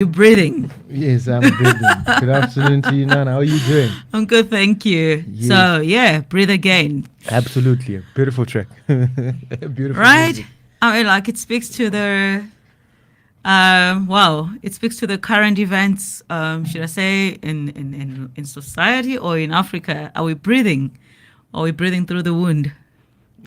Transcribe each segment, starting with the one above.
You're breathing. Yes, I'm breathing. Good afternoon to you, Nana. How are you doing? I'm good, thank you. Yes, So, yeah, breathe again. absolutely. A beautiful track. Beautiful Right? music. I mean, like, it speaks to the, it speaks to the current events, should I say, in society or in Africa. Are we breathing? Are we breathing through the wound?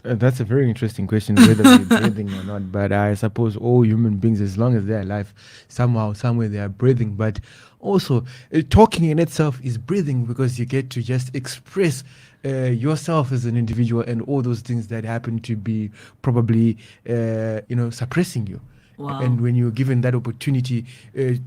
That's a very interesting question, whether we're breathing or not. But I suppose all human beings, as long as they're alive, somehow, somewhere they are breathing. But also, talking in itself is breathing because you get to just express yourself as an individual and all those things that happen to be probably, suppressing you. Wow. And when you're given that opportunity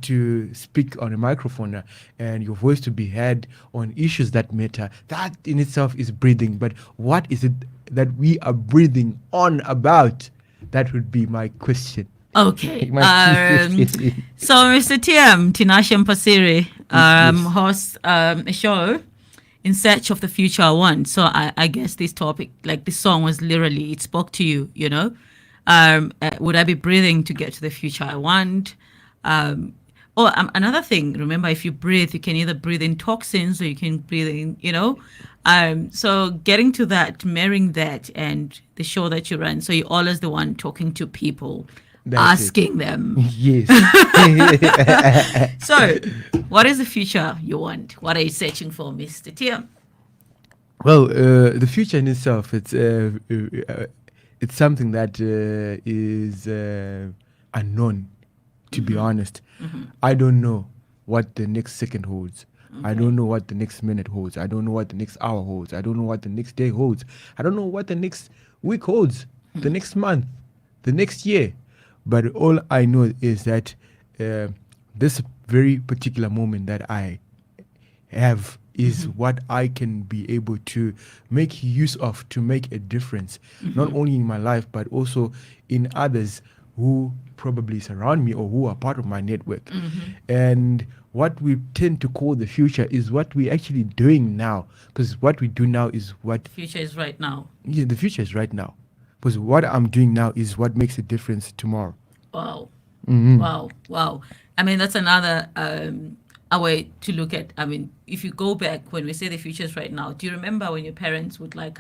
to speak on a microphone and your voice to be heard on issues that matter, that in itself is breathing. But what is it that we are breathing on about? That would be my question. Okay. My key question. So, Mr. TM, Tinashe Mpasiri, Yes, hosts a show in search of the future I want. So I guess this topic, like this song was literally, it spoke to you, you know? Would I be breathing to get to the future I want? Another thing, remember, if you breathe, you can either breathe in toxins or you can breathe in, so getting to that, marrying that and the show that you run. So you're always the one talking to people, that's it. asking them. Yes. So what is the future you want? What are you searching for, Mr. Tia? Well, the future in itself, it's something that is unknown. To be honest, I don't know what the next second holds. I don't know what the next minute holds. I don't know what the next hour holds. I don't know what the next day holds. I don't know what the next week holds, the next month, the next year. But all I know is that this very particular moment that I have is what I can be able to make use of to make a difference, not only in my life, but also in others who probably surround me or who are part of my network. And what we tend to call the future is what we're actually doing now, because what we do now is what, Future is right now. yeah, the future is right now. Because what I'm doing now is what makes a difference tomorrow. Wow. Wow. I mean, that's another a way to look at. I mean, if you go back when we say the future is right now, do you remember when your parents would talk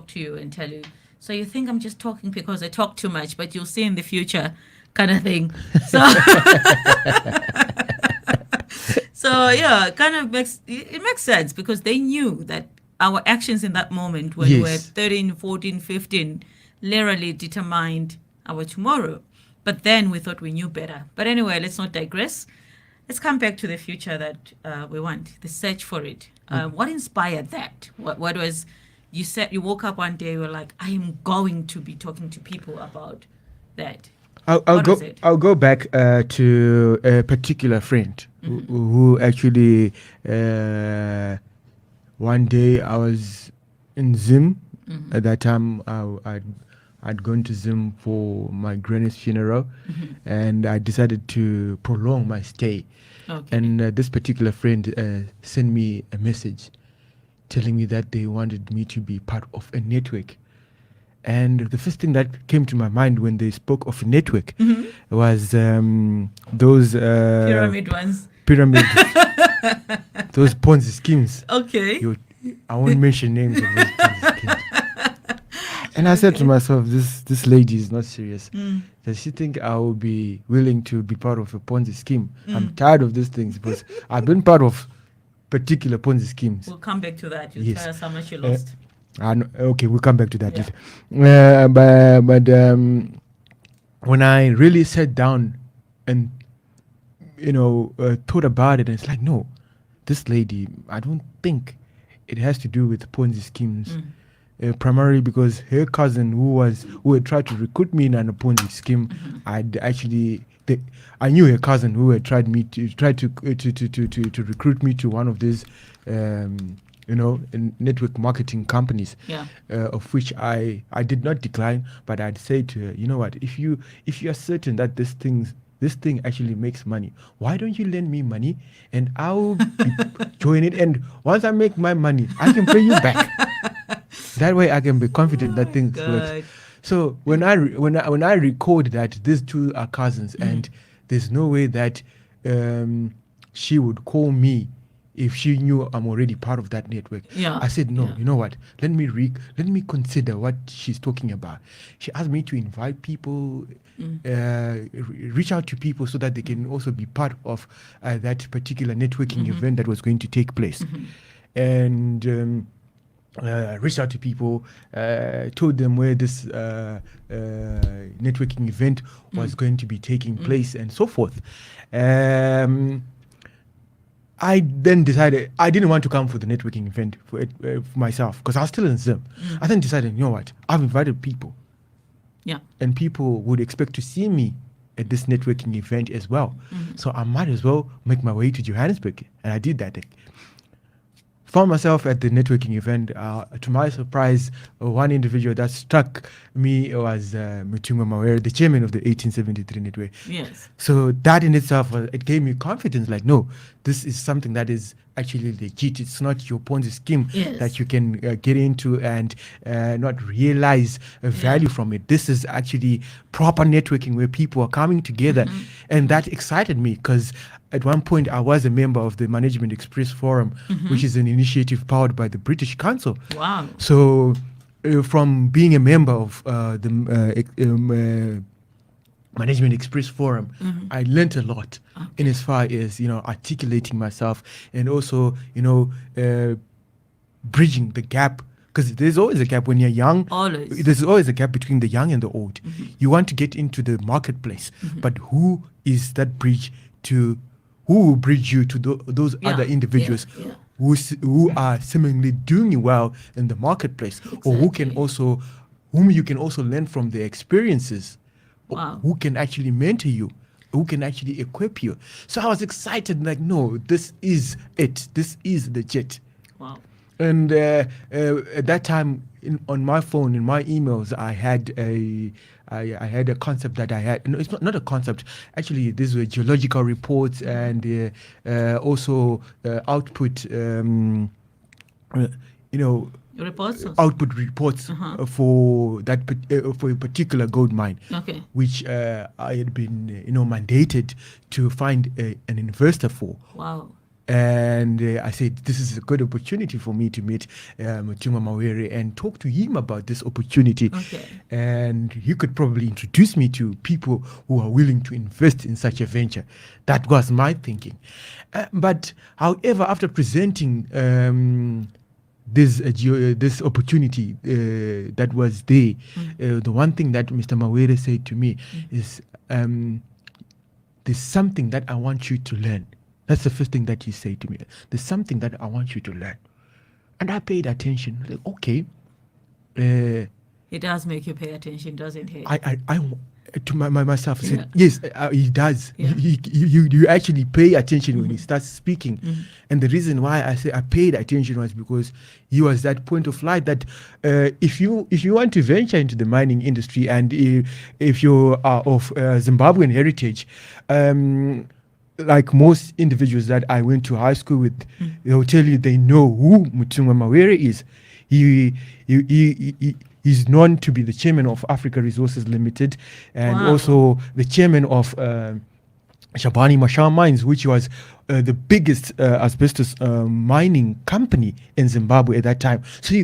to you and tell you, so you think I'm just talking because I talk too much, but you'll see in the future kind of thing. So, so yeah, kind of makes sense because they knew that our actions in that moment when we were Yes. 13, 14, 15 literally determined our tomorrow. But then we thought we knew better. But anyway, let's not digress. Let's come back to the future that we want, the search for it. What inspired that? What was, you said you woke up one day, you were like, I am going to be talking to people about that. What was it? I'll go back to a particular friend who actually one day I was in Zim. At that time I'd gone to Zim for my granny's funeral, and I decided to prolong my stay. Okay. And this particular friend sent me a message telling me that they wanted me to be part of a network. And the first thing that came to my mind when they spoke of a network was those Pyramid ones. pyramid, those Ponzi schemes. Okay. I won't mention names of those Ponzi schemes. And I said to myself, this lady is not serious. Does she think I will be willing to be part of a Ponzi scheme? I'm tired of these things because I've been part of particular Ponzi schemes. We'll come back to that. You Yes. tell us how much you lost. Okay, we'll come back to that Yeah. later. But when I really sat down and thought about it, and it's like, no, this lady, I don't think it has to do with Ponzi schemes. Primarily because her cousin, who had tried to recruit me in a Ponzi scheme, I knew her cousin who had tried to recruit me to one of these network marketing companies, Yeah. of which I did not decline, but I'd say to her, you know what, if you are certain that this thing actually makes money, why don't you lend me money and I'll join it, and once I make my money I can pay you back. That way I can be confident that things works. God. So when I record that these two are cousins, and there's no way that she would call me if she knew I'm already part of that network. Yeah, I said, no, yeah. you know what? Let me consider what she's talking about. She asked me to invite people, reach out to people so that they can also be part of that particular networking event that was going to take place. And reached out to people, told them where this networking event was going to be taking place, and so forth. I then decided I didn't want to come for the networking event for myself, because I was still in Zim. I then decided, you know what? I've invited people, Yeah. and people would expect to see me at this networking event as well. So I might as well make my way to Johannesburg, and I did that. Found myself at the networking event. To my surprise, one individual that struck me was Muchungwa Mawere, the chairman of the 1873 network. Yes. So that in itself, it gave me confidence. Like, no, this is something that is actually legit. It's not your Ponzi scheme Yes. that you can get into and not realize a value from it. This is actually proper networking where people are coming together. And that excited me, because at one point I was a member of the Management Express Forum, which is an initiative powered by the British Council. Wow. So from being a member of the Management Express Forum, I learned a lot in as far as, articulating myself, and also, bridging the gap, because there's always a gap when you're young. Always. There's always a gap between the young and the old. You want to get into the marketplace, but who is that bridge to? Who will bridge you to those Yeah, other individuals yeah. who are seemingly doing well in the marketplace, or whom you can also learn from their experiences, or Wow. who can actually mentor you, who can actually equip you. So I was excited, like, no, this is it. This is legit. Wow. And at that time, on my phone, in my emails, I had a concept that I had. No, it's not a concept. Actually, these were geological reports, and also output. Reports? Output reports for that for a particular gold mine, Okay. which I had been mandated to find an investor for. Wow. And I said, this is a good opportunity for me to meet Muchungwa Mawere and talk to him about this opportunity. Okay. And he could probably introduce me to people who are willing to invest in such a venture. That was my thinking. But however, after presenting this opportunity that was there, the one thing that Mr. Mawere said to me is, there's something that I want you to learn. That's the first thing that he said to me. There's something that I want you to learn. And I paid attention. Like, okay. It does make you pay attention, doesn't it? I to myself said, Yeah. yes, he does. Yeah. You actually pay attention when he starts speaking. And the reason why I say I paid attention was because he was that point of light that if you want to venture into the mining industry, and if you are of Zimbabwean heritage, like most individuals that I went to high school with, they'll tell you they know who Muchungwa Mawere is. He's known to be the chairman of Africa Resources Limited, and Wow. also the chairman of Shabani Mashar Mines, which was the biggest asbestos mining company in Zimbabwe at that time. So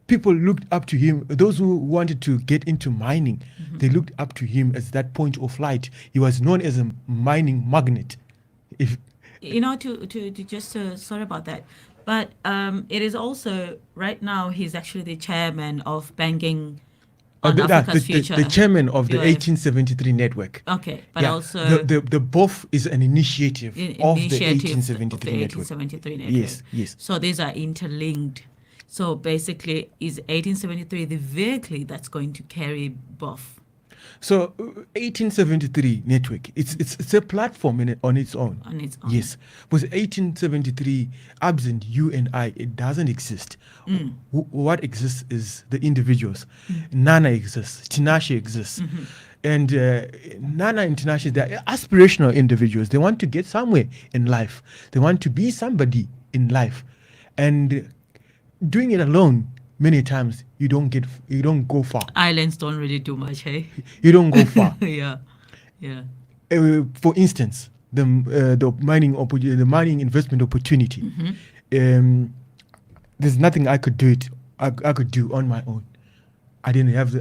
people looked up to him. Those who wanted to get into mining, they looked up to him as that point of light. He was known as a mining magnate. To just sorry about that, but it is also right now he's actually the chairman of Banking on Africa's Future. The chairman of the UIF. 1873 network. Okay, but Yeah, also the BOF is an initiative of the initiative 1873 of the network. 1873 network. Yes. So these are interlinked. So basically, is 1873 the vehicle that's going to carry BOF? So 1873 network, it's a platform on its own. On its own. Yes, but 1873, absent you and I, it doesn't exist. What exists is the individuals. Nana exists, Tinashe exists. And Nana and Tinashe, they're aspirational individuals. They want to get somewhere in life. They want to be somebody in life. And doing it alone, many times, you don't go far. Islands don't really do much, hey? You don't go far. Yeah. Yeah. For instance, the mining investment opportunity. There's nothing I could do on my own. I didn't have the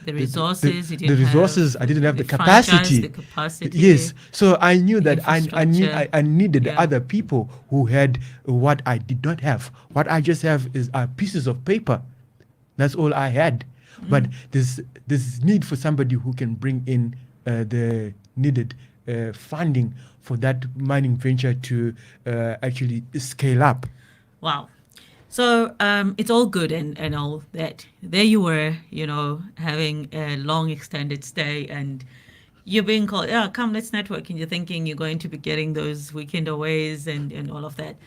resources. the resources. I didn't have the capacity. The capacity. Yes. So I knew that I infrastructure. needed Yeah. other people who had what I did not have. What I just have is pieces of paper. That's all I had. But there's need for somebody who can bring in the needed funding for that mining venture to actually scale up. Wow. So it's all good and all that. There you were, having a long extended stay, and you're being called, yeah, come, let's network. And you're thinking you're going to be getting those weekend aways and all of that.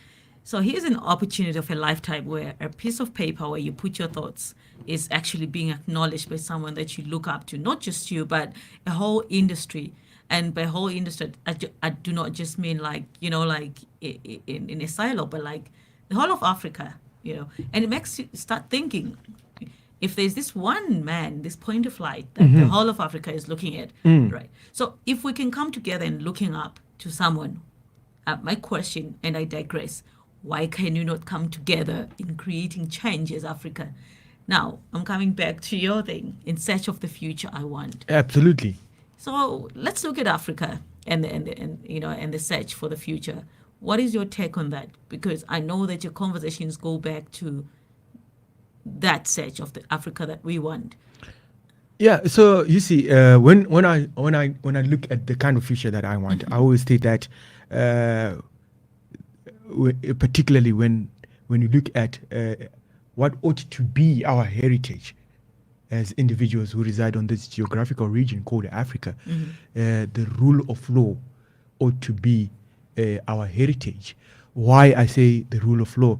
So here's an opportunity of a lifetime where a piece of paper where you put your thoughts is actually being acknowledged by someone that you look up to, not just you, but a whole industry. And by whole industry, I do not just mean like in a silo, but like the whole of Africa, and it makes you start thinking, if there's this one man, this point of light that the whole of Africa is looking at, right? So if we can come together and looking up to someone, my question, and I digress, why can you not come together in creating change as Africa? Now, I'm coming back to your thing, in search of the future I want. Absolutely. So let's look at Africa and the search for the future. What is your take on that? Because I know that your conversations go back to that search of the Africa that we want. Yeah. So you see, when I look at the kind of future that I want, I always state that, particularly when you look at what ought to be our heritage as individuals who reside on this geographical region called Africa, the rule of law ought to be our heritage. Why I say the rule of law?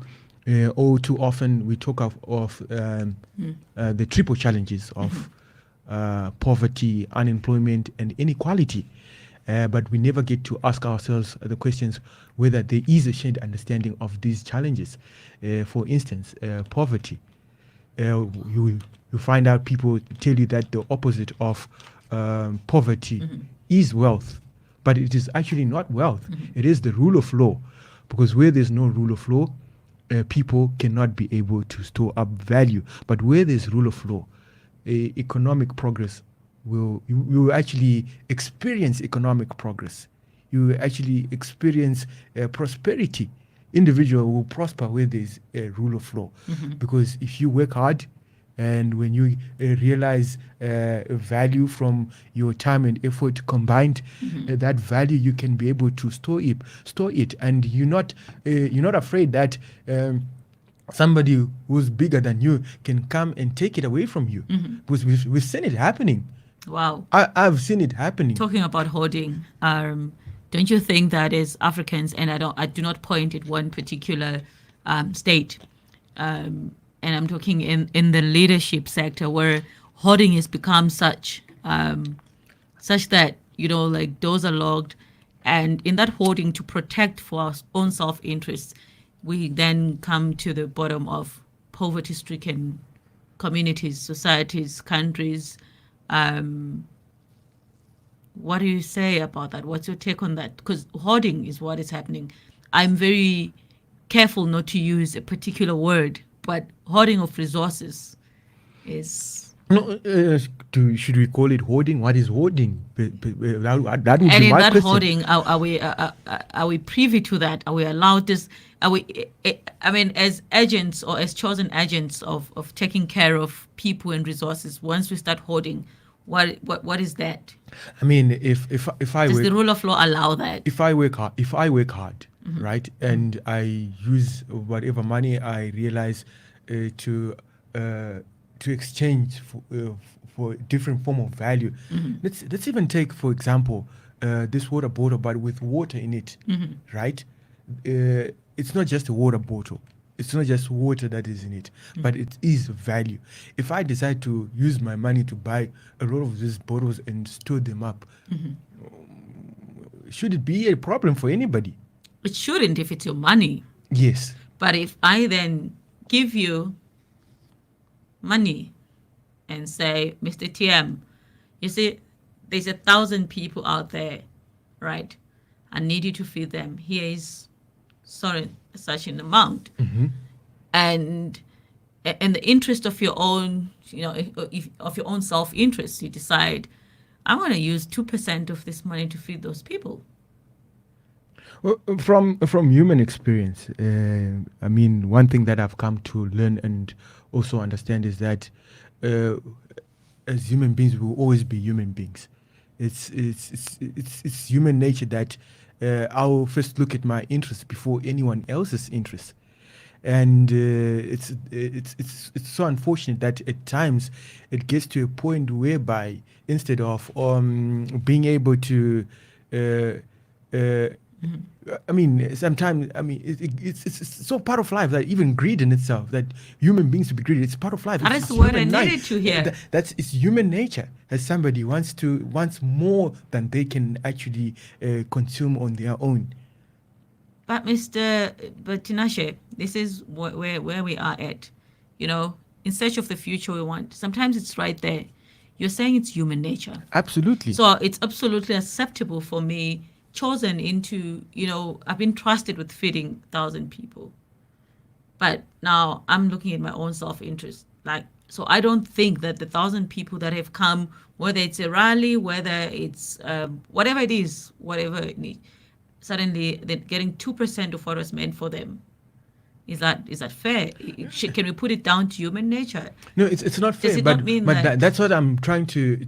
All too often we talk of the triple challenges of poverty, unemployment, and inequality. But we never get to ask ourselves the questions whether there is a shared understanding of these challenges. For instance, poverty. You find out people tell you that the opposite of poverty is wealth, but it is actually not wealth. It is the rule of law, because where there's no rule of law, people cannot be able to store up value. But where there's rule of law, economic progress you will actually experience economic progress. You will actually experience prosperity. Individual will prosper where there's a rule of law, because if you work hard, and when you realize value from your time and effort combined, that value you can be able to store it, and you're not afraid that somebody who's bigger than you can come and take it away from you, because we've seen it happening. Wow. I've seen it happening. Talking about hoarding, don't you think that as Africans, and I do not point at one particular state, and I'm talking in the leadership sector, where hoarding has become such that, like doors are locked, and in that hoarding to protect for our own self-interest, we then come to the bottom of poverty-stricken communities, societies, countries. What do you say about that? What's your take on that? Because hoarding is what is happening. I'm very careful not to use a particular word, but hoarding of resources is... No, should we call it hoarding? What is hoarding? That would and be in my that question. hoarding, are we privy to that? Are we allowed this? Are we? I mean, as agents or as chosen agents of taking care of people and resources, once we start hoarding, what is that? I mean, if I Does work, the rule of law allow that? if I work hard, right, and I use whatever money I realize to exchange for different form of value. Let's even take, for example, this water bottle, but with water in it, right? It's not just a water bottle. It's not just water that is in it, but it is value. If I decide to use my money to buy a lot of these bottles and store them up, should it be a problem for anybody? It shouldn't if it's your money. Yes. But if I then give you money and say, Mr. TM, you see, there's 1,000 people out there, right? I need you to feed them. Here is such an amount. And in the interest of your own, of your own self-interest, you decide, I'm going to use 2% of this money to feed those people. Well, from human experience, I mean, one thing that I've come to learn and also understand is that as human beings, we will always be human beings. It's human nature that I'll first look at my interests before anyone else's interests. And it's so unfortunate that at times it gets to a point whereby instead of being able to I mean, sometimes, I mean, it's so part of life that even greed in itself, that human beings to be greedy, it's part of life. That It's is the word I human needed to hear. That's it's human nature. As somebody wants more than they can actually consume on their own. But Tinashe, this is where we are at. In search of the future we want. Sometimes it's right there. You're saying it's human nature. Absolutely. So it's absolutely acceptable for me, chosen into, I've been trusted with feeding 1,000 people. But now I'm looking at my own self-interest. So I don't think that the 1,000 people that have come, whether it's a rally, whether it's whatever it is, suddenly they're getting 2% of what was meant for them. Is that fair? Can we put it down to human nature? No, it's not fair. Does it but not mean that's what I'm trying to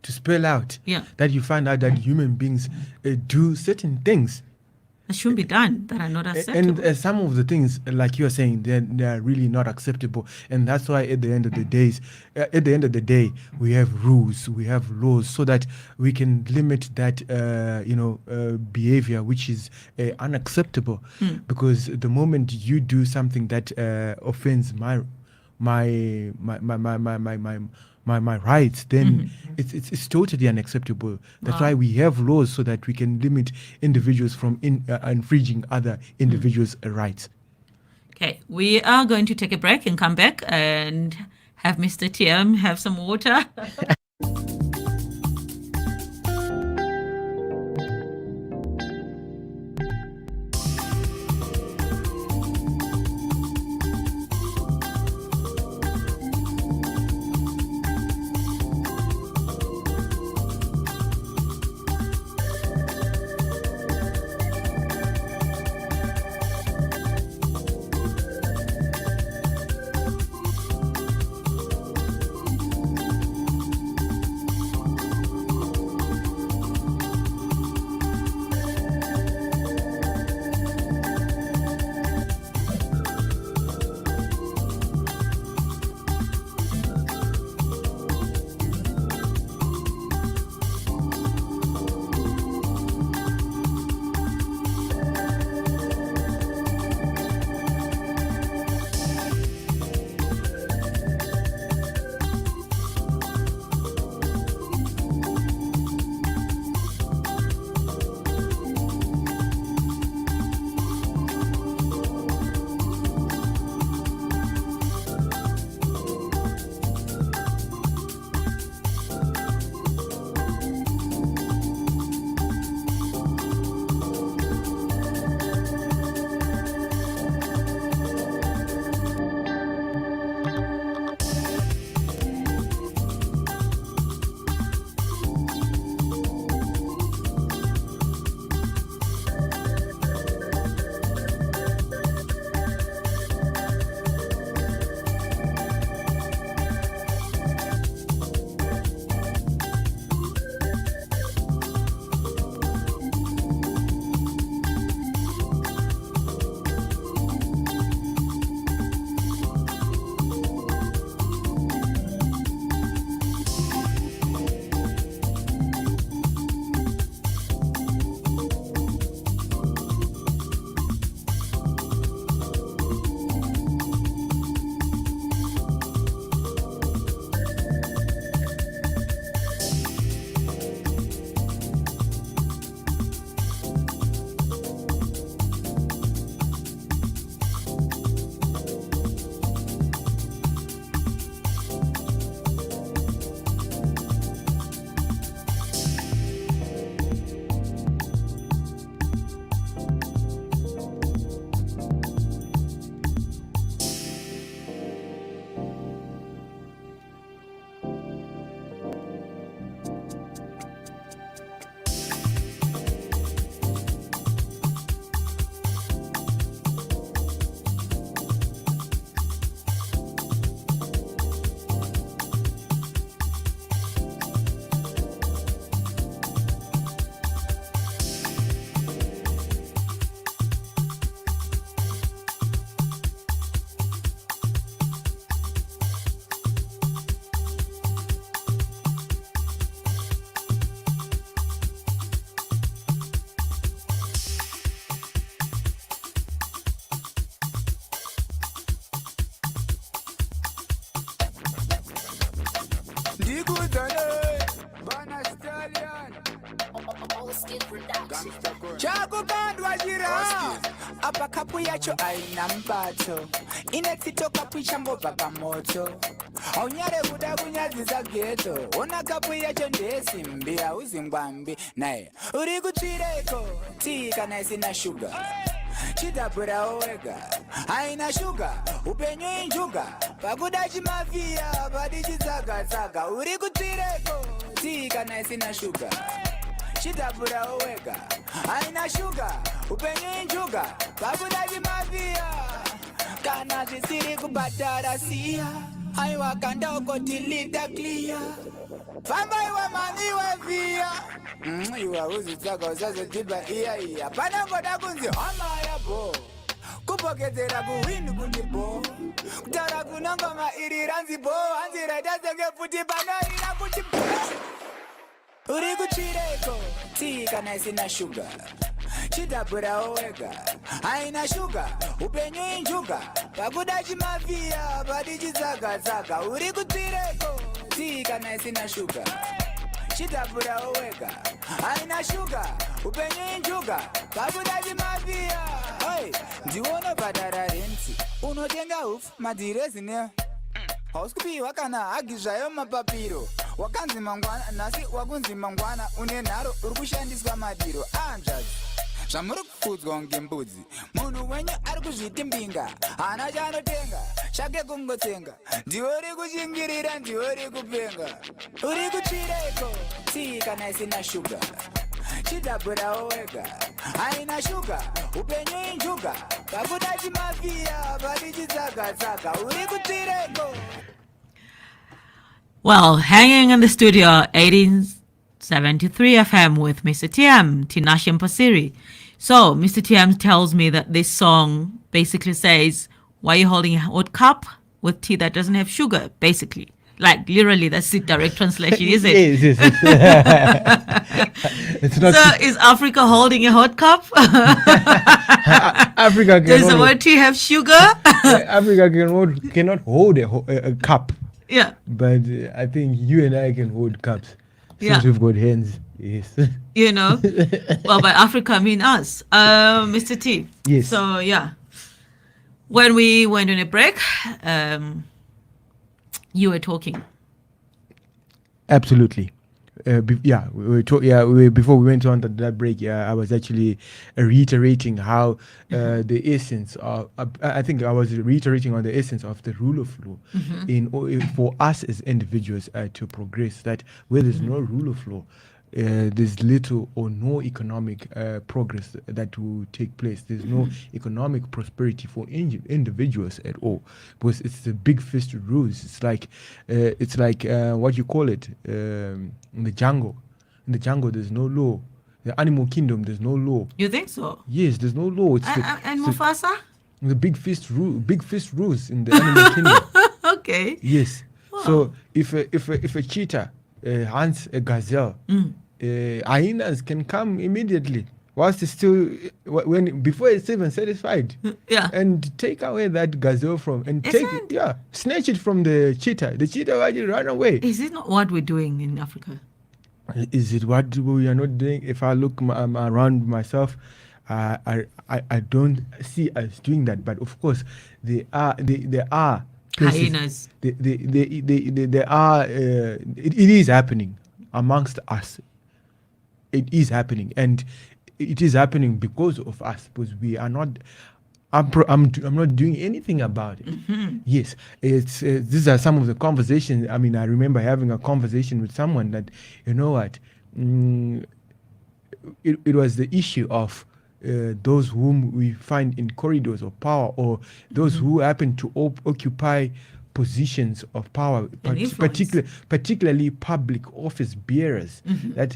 spell out. Yeah. That you find out that human beings do certain things. That shouldn't be done, that are not acceptable. And some of the things, like you're saying, they're really not acceptable. And that's why at the end of the day, we have rules, we have laws, so that we can limit that, behavior which is unacceptable. Because the moment you do something that offends my rights, then it's totally unacceptable. That's why we have laws, so that we can limit individuals from infringing other individuals' rights. Okay, we are going to take a break and come back and have Mr. TM have some water. chakupandwa chira apa kapu yacho aina mpato inetsito kapu ichangobva pamoto aunyare kuda kunyadzisa geto ona kapu yacho ndesimbi hauzi ngwambi naye uri kutsvireko tii kana isina shuga chidhabhurawo wega haina shuga upenyu injuga pakuda chimafia padi chitsagatsага uri kutsvireko tii kana isina shuga chidhabhurawo wega haina shuga upenyu injuga pakuda chimafia kana zvisiri kubhadhara siya aiwa kandaokotilita clear famaiwa maniwa via iwa uzitsvaga usazodhibha iya panangoda kunzi hama yabo kupokedzera kuhwini kuti bo kutaura kunongoma iri ranzi bo hanzi raita senge futi panorira kuti bo uri kutsvireko tii kana isina shuga chidhabhurawo wega haina shuga upenyu injuga pakuda chimafia padi chitsagatsага uri kutsvireko tii kana isina shuga chidhabhurawo wega haina shuga upenyu injuga pakuda chimafia hoi ndiwonobhadhara renzi unotenga hufu madhirezi ne hausi kupiwa kana hagi zvayo mapapiro wakanzi mangwana nhasi wakunzi mangwana une nharo uri kushandiswa madiro anzvadzi zvamuri kufudzwa ngembudzi munhu wenyu ari kuzviti mbinga hana chaanotenga chake kungotsenga ndiwori kushingirira ndiwori kupenga uri kutsvireko tii kana isina shuga chidhabhurawo wega haina shuga upenyu injuga pakuda chimafia padi chitsagatsага uri kutsvireko. Well, hanging in the studio, 1873 FM with Mr. TM, Tinashe Mpasiri. So, Mr. TM tells me that this song basically says, why are you holding a hot cup with tea that doesn't have sugar, basically? Like, literally, that's the direct translation, is it? Yes. It's not. So, is Africa holding a hot cup? Africa can Does the word tea have sugar? Africa cannot hold a cup. Yeah. But I think you and I can hold cups since we've got hands. Yes. You know? Well, by Africa, I mean us. Mr. T. Yes. So, yeah. When we went on a break, you were talking. Absolutely. Before we went on to that break, I was actually reiterating how the essence of, I think I was reiterating on the essence of the rule of law for us as individuals to progress, that where there's no rule of law, there's little or no economic progress that will take place. There's no economic prosperity for individuals at all, because it's the big fist rules. It's like what you call it, in the jungle. In the jungle, there's no law. The animal kingdom, there's no law. You think so? Yes, there's no law. And Mufasa? The big fist rules in the animal kingdom. Okay. Yes. Wow. So if a cheetah hunts a gazelle, hyenas can come immediately whilst it's still before it's even satisfied, and take away that gazelle snatch it from the cheetah. The cheetah will actually run away. Is it not what we're doing in Africa? Is it what we are not doing? If I look around myself, I don't see us doing that. But of course, there are hyenas. There are. It is happening amongst us. It is happening, and it is happening because of us, because we are not. I'm not doing anything about it. Yes, these are some of the conversations. I mean, I remember having a conversation with someone that, you know what, it was the issue of those whom we find in corridors of power, or those who happen to occupy positions of power, particularly public office bearers. That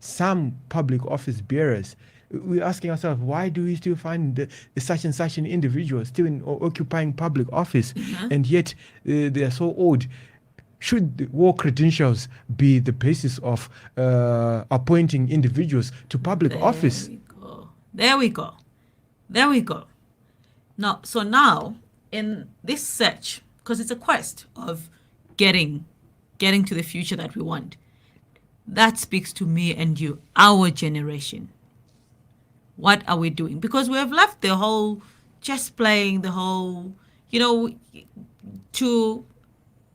some public office bearers, we're asking ourselves, why do we still find such and such an individual still occupying public office, and yet they are so old? Should the war credentials be the basis of appointing individuals to public office? There we go. Now, in this search, because it's a quest of getting to the future that we want, that speaks to me and you, our generation. What are we doing? Because we have left the whole chess playing, the whole, to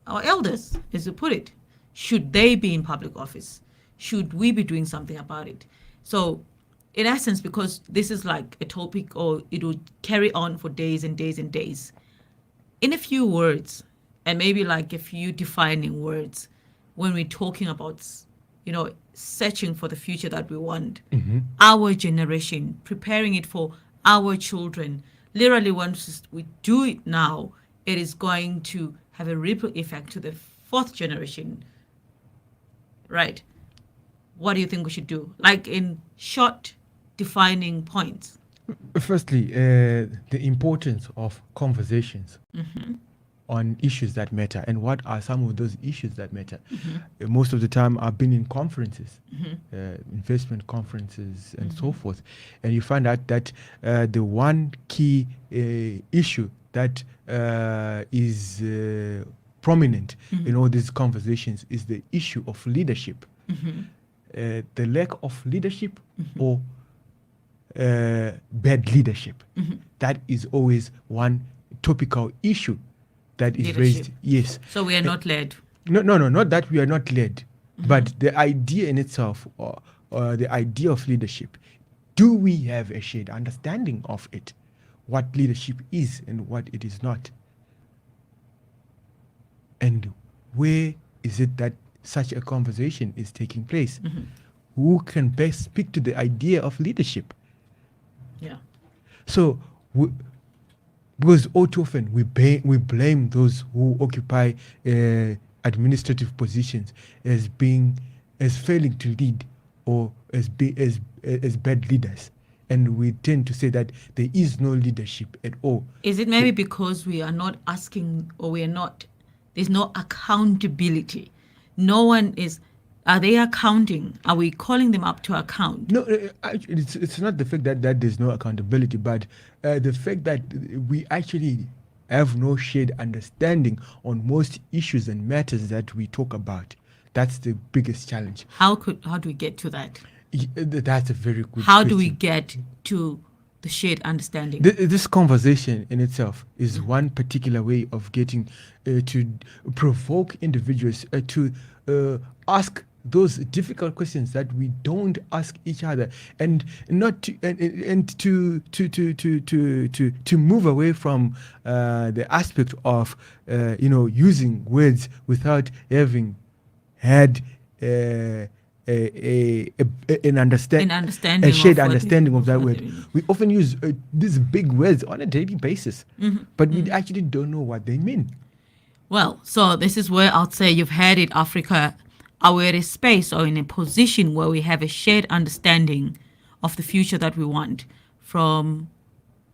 our elders, as you put it. Should they be in public office? Should we be doing something about it? So, in essence, because this is like a topic, or it would carry on for days and days and days, in a few words, and maybe like a few defining words, when we're talking about, searching for the future that we want, our generation, preparing it for our children, literally once we do it now, it is going to have a ripple effect to the fourth generation, right? What do you think we should do? Like in short, defining points. Firstly, the importance of conversations Mm-hmm. on issues that matter. And what are some of those issues that matter? Most of the time I've been in conferences, investment conferences and so forth. And you find out that the one key issue that is prominent in all these conversations is the issue of leadership. The lack of leadership or bad leadership. That is always one topical issue that is Leadership. raised. Yes. So we are not led. No, not that we are not led, but the idea in itself, or the idea of leadership. Do we have a shared understanding of it? What leadership is and what it is not? And where is it that such a conversation is taking place? Who can best speak to the idea of leadership? Yeah. So, because all too often we blame those who occupy administrative positions as failing to lead, or as bad leaders, and we tend to say that there is no leadership at all. Is it maybe because we are not asking, or there's no accountability? No one is. Are they accounting? Are we calling them up to account? No, actually, it's not the fact that there's no accountability, but the fact that we actually have no shared understanding on most issues and matters that we talk about. That's the biggest challenge. How do we get to that? That's a very good How question. do we get to the shared understanding? This conversation in itself is one particular way of getting to provoke individuals to ask those difficult questions that we don't ask each other, and not to and to move away from the aspect of using words without having had an understanding, a shared understanding of that word. We often use these big words on a daily basis, but we actually don't know what they mean. Well, so this is where I'd say you've had it, Africa. Are we at a space or in a position where we have a shared understanding of the future that we want from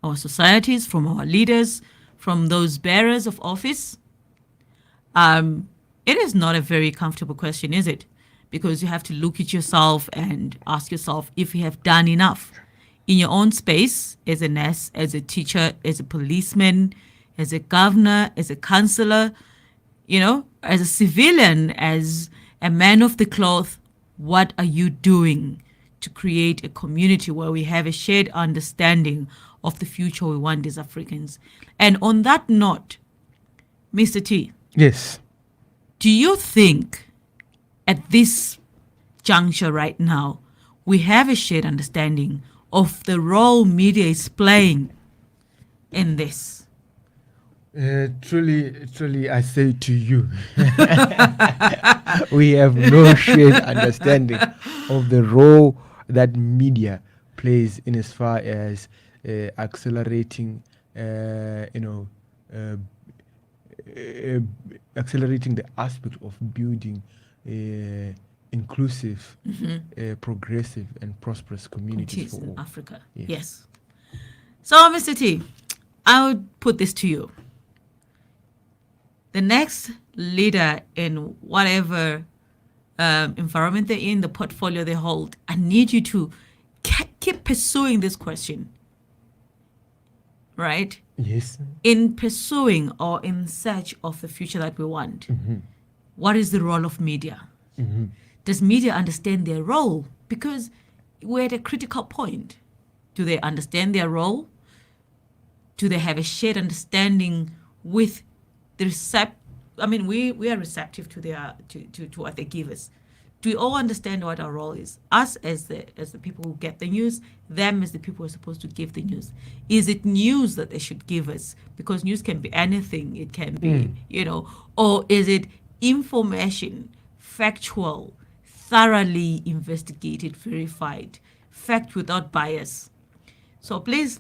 our societies, from our leaders, from those bearers of office? It is not a very comfortable question, is it? Because you have to look at yourself and ask yourself if you have done enough in your own space, as a nurse, as a teacher, as a policeman, as a governor, as a councillor, as a civilian, as a man of the cloth. What are you doing to create a community where we have a shared understanding of the future we want as Africans? And on that note, Mr. T. Yes. Do you think at this juncture right now, we have a shared understanding of the role media is playing in this? Truly, I say to you, we have no shared understanding of the role that media plays in as far as accelerating, accelerating the aspect of building inclusive, progressive, and prosperous communities for in all. Africa. Yes. Yes. So, Mr. T, I would put this to you. The next leader in whatever environment they're in, the portfolio they hold, I need you to keep pursuing this question, right? Yes. In pursuing or in search of the future that we want, what is the role of media? Does media understand their role? Because we're at a critical point. Do they understand their role? Do they have a shared understanding with the we are receptive to their to what they give us. Do we all understand what our role is? Us as the people who get the news, them as the people who are supposed to give the news. Is it news that they should give us? Because news can be anything. It can be, or is it information, factual, thoroughly investigated, verified, fact without bias? So please,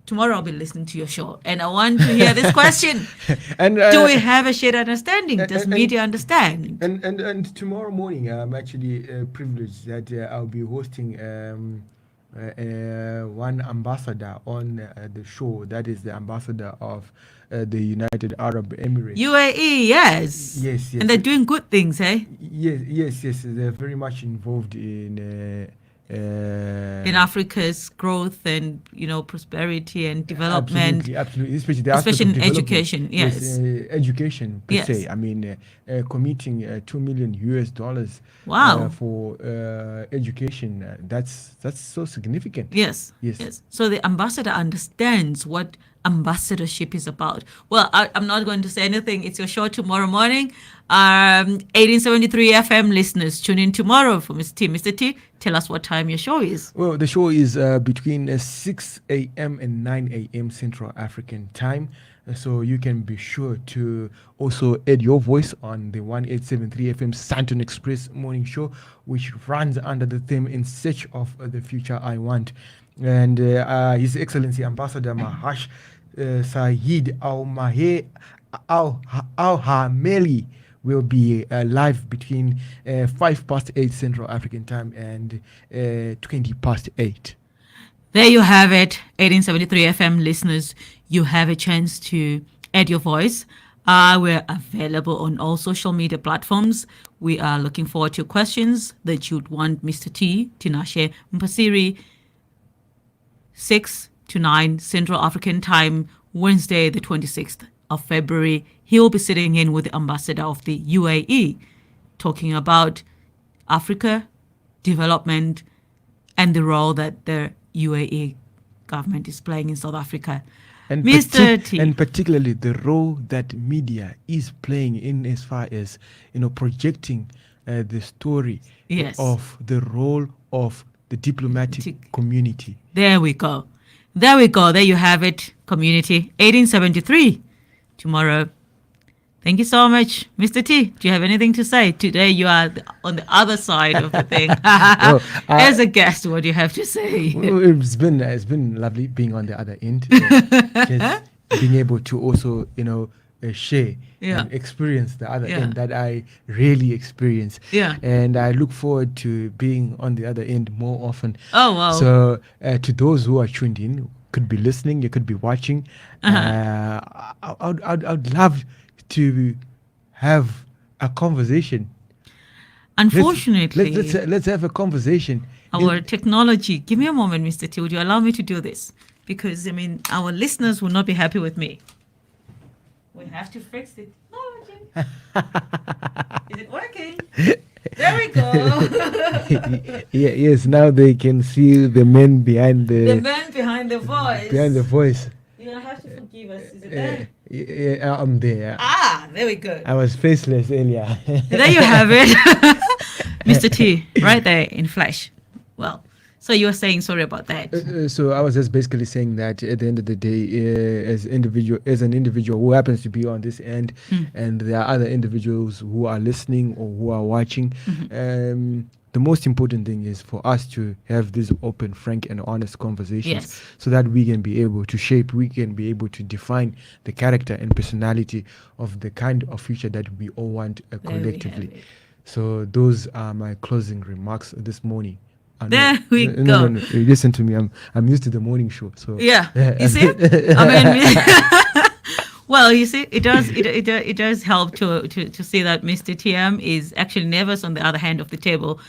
tomorrow I'll be listening to your show, and I want to hear this question. And do we have a shared understanding? Does media understand? And tomorrow morning, I'm actually privileged that I'll be hosting one ambassador on the show. That is the ambassador of the United Arab Emirates. UAE, yes. Yes. And they're doing good things, eh? Yes. They're very much involved in Africa's growth and prosperity and development. Absolutely, especially in education. Yes, education per yes. se. I mean, committing $2 million. Wow. For education. That's so significant. Yes. So the ambassador understands what ambassadorship is about. Well, I'm not going to say anything. It's your show tomorrow morning. 1873 FM listeners, tune in tomorrow for Mr. T. Mr. T, tell us what time your show is. Well, the show is between 6 a.m. and 9 a.m. Central African time. So you can be sure to also add your voice on the 1873 FM Santon Express morning show, which runs under the theme In Search of the Future I Want. And His Excellency Ambassador Mahash Saeed Al-Hameli will be live between 8:05 Central African time and 8:20. There you have it, 1873 FM listeners. You have a chance to add your voice. We're available on all social media platforms. We are looking forward to your questions that you'd want Mr. T, Tinashe Mpasiri, 6 to 9 Central African time, Wednesday, the 26th of February. He will be sitting in with the ambassador of the UAE, talking about Africa, development, and the role that the UAE government is playing in South Africa. And Mr. T. And particularly the role that media is playing in as far as, projecting the story of the role of the diplomatic community. There we go. There you have it, community. 1873 tomorrow. Thank you so much, Mr. T. Do you have anything to say? Today you are on the other side of the thing. As a guest, what do you have to say? Well, it's been lovely being on the other end. Just being able to also, share and experience the other end that I really experience. Yeah. And I look forward to being on the other end more often. Oh, wow. So to those who are tuned in, could be listening, you could be watching. I'd love to have a conversation. Unfortunately, let's have a conversation. Our technology. Give me a moment, Mr. T. Would you allow me to do this? Because our listeners will not be happy with me. We have to fix it. Is it working? There we go. Yes, now they can see the man behind the man behind the voice. Behind the voice. You have to forgive us. Is it there? Yeah, I'm there. There we go. I was faceless earlier. There you have it. Mr. T, right there in flesh. Well, so you were saying, sorry about that. So I was just basically saying that at the end of the day, as an individual who happens to be on this end, and there are other individuals who are listening or who are watching, the most important thing is for us to have these open, frank, and honest conversations, so that we can be able to shape, we can be able to define the character and personality of the kind of future that we all want collectively. So those are my closing remarks this morning. There we go. No. Listen to me. I'm used to the morning show. So yeah. You see? Well, you see, it does help to see that Mr. TM is actually nervous on the other hand of the table.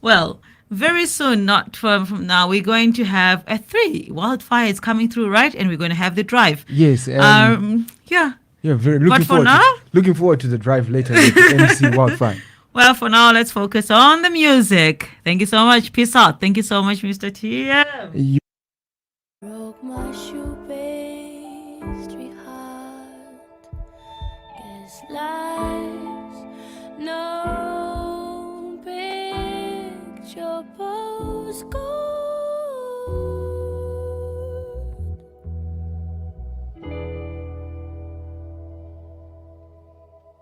Well, very soon, not from now, we're going to have 3 wildfires coming through, right? And we're going to have the drive. Yes. Yeah. Yeah. Looking forward to the drive later with the MC Wildfire. Well, for now, let's focus on the music. Thank you so much. Peace out. Thank you so much, Mr. TM. Broke my shoe pastry heart. Guess life's no picture postcard.